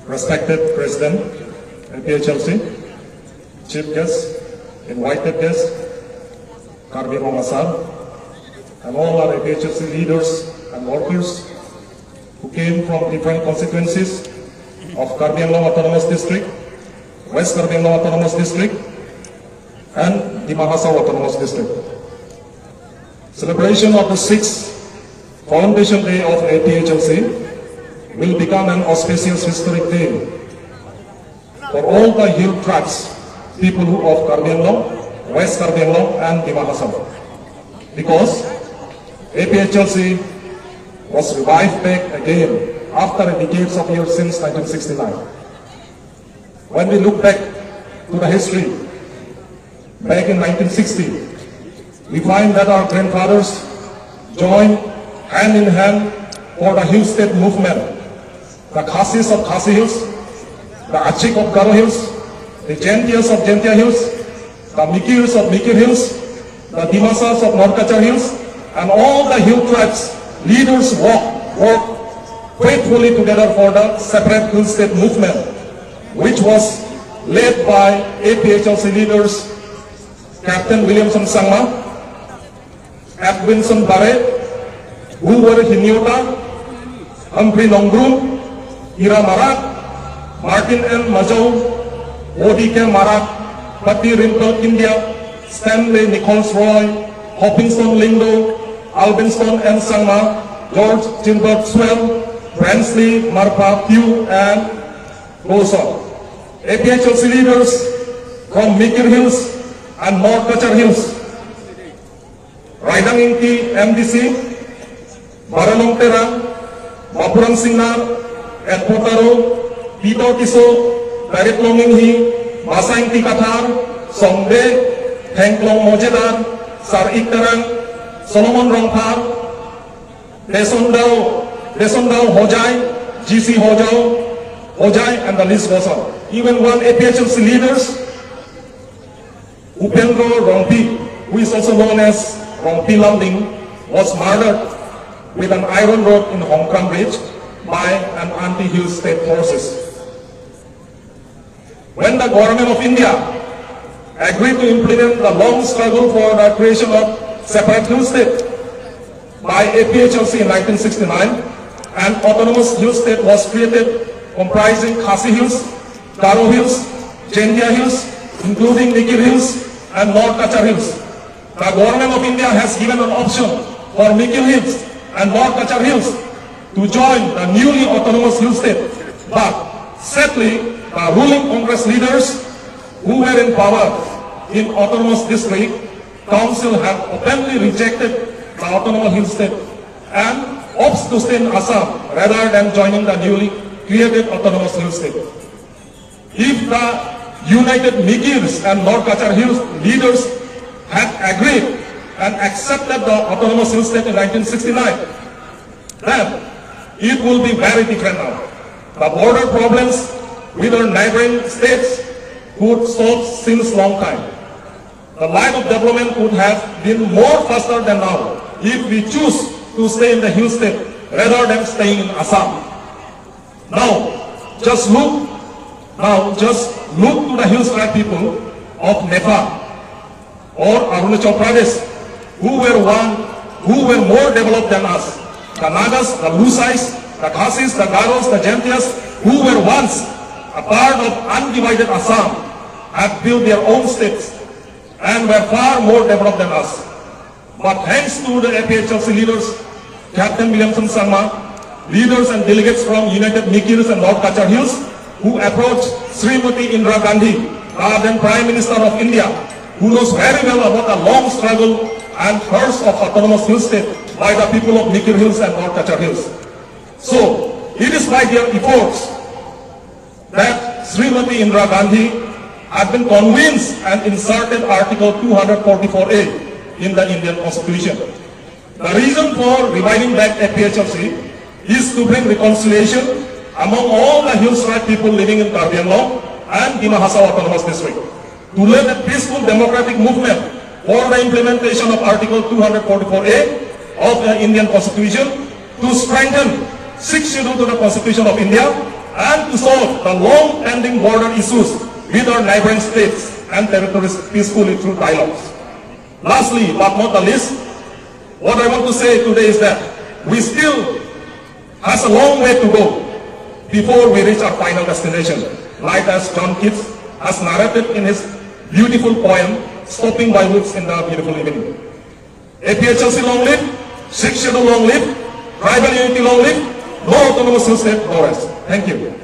respected President, APHLC, Chief Guest, invited guests, Karbi and all our APHLC leaders and workers who came from different constituencies of Karbi Anglong Autonomous District, West Karbi Anglong Autonomous District, and Dima Hasao Autonomous District. Celebration of the 6th Foundation Day of APHLC will become an auspicious historic day for all the hill tribes, people of Karbi Anglong, West Karbi Anglong, and Dima Hasao, because APHLC was revived back again after a decades of years since 1969. When we look back to the history, back in 1960, we find that our grandfathers joined hand in hand for the Hill State movement. The Khasis of Khasi Hills, the Achik of Garo Hills, the Gentias of Gentia Hills, the Mikirs of Mikir Hills, the Dimasas of Norkachar Hills, and all the hill tribes leaders worked faithfully together for the separate Hill State movement, which was led by APHLC leaders Captain Williamson Sangma, Edwinson Barre, Hoover Hinyota, Humphrey Nongrum, Ira Marak, Martin N. Majau, O.D.K. Marak, Patti Rimple India, Stanley Nichols Roy, Hopkinson Lindo, Albinston N. Sangma, George Gilbert Swell, Bransley Marpa Pugh, and Rosa. APHLC leaders from Mikir Hills and North Kachar Hills, Raidang Inki MDC, Baralong Terang, Mapurang Singnar, Edpotaro, Pito Tiso, Tarit Longinghi, Masa Inti Kathar, Songde, Hengklong Mojedar, Sarik Terang, Solomon Rongphar, Desondao Hojai, GC Hojai, and the list goes on. Even one APHLC leaders, Upendro Rongpi, who is also known as Rongpi Lamding, was murdered with an iron rod in Hong Kong Bridge by an anti-Hill State forces. When the government of India agreed to implement the long struggle for the creation of separate Hill State by APHLC in 1969, an autonomous Hill State was created comprising Khasi Hills, Garo Hills, Gendia Hills, including Nikir Hills and North Kachar Hills. The government of India has given an option for Mikir Hills and North Kachar Hills to join the newly autonomous Hill State. But sadly, the ruling Congress leaders who were in power in autonomous district council have openly rejected the autonomous Hill State and opts to stay in Assam rather than joining the newly created autonomous Hill State. If the united Mikirs and North Kachar Hills leaders had agreed and accepted the autonomous Hill State in 1969, then it will be very different now. The border problems with our neighboring states could solve since long time. The line of development could have been more faster than now if we choose to stay in the Hill State rather than staying in Assam. Now, just look to the Hill Tribe people of Nepal or Arunachal Pradesh, who were more developed than us. The Nagas, the Lusais, the Khasis, the Garos, the Gentias, who were once a part of undivided Assam, have built their own states and were far more developed than us. But thanks to the APHLC leaders, Captain Williamson Sangma, leaders and delegates from United Mikirs and North Kachar Hills, who approached Srimati Indira Gandhi, the then Prime Minister of India, who knows very well about the long struggle and thirst of autonomous Hill State by the people of Mikir Hills and North Kachar Hills. So, it is by their efforts that Srimati Indira Gandhi had been convinced and inserted Article 244A in the Indian Constitution. The reason for reviving back APHLC is to bring reconciliation among all the Hill Tribe people living in Karbi Anglong and Dima Hasao Autonomous District, to lead a peaceful democratic movement for the implementation of Article 244A of the Indian Constitution, to strengthen 6th Schedule to the Constitution of India, and to solve the long-pending border issues with our neighboring states and territories peacefully through dialogues. Lastly, but not the least, what I want to say today is that we still has a long way to go before we reach our final destination, like as John Keats has narrated in his beautiful poem, Stopping by Woods in the Beautiful Evening. APHLC long live, Sikh schedule long live, tribal unity long live, no autonomous hill state, no rest. Thank you.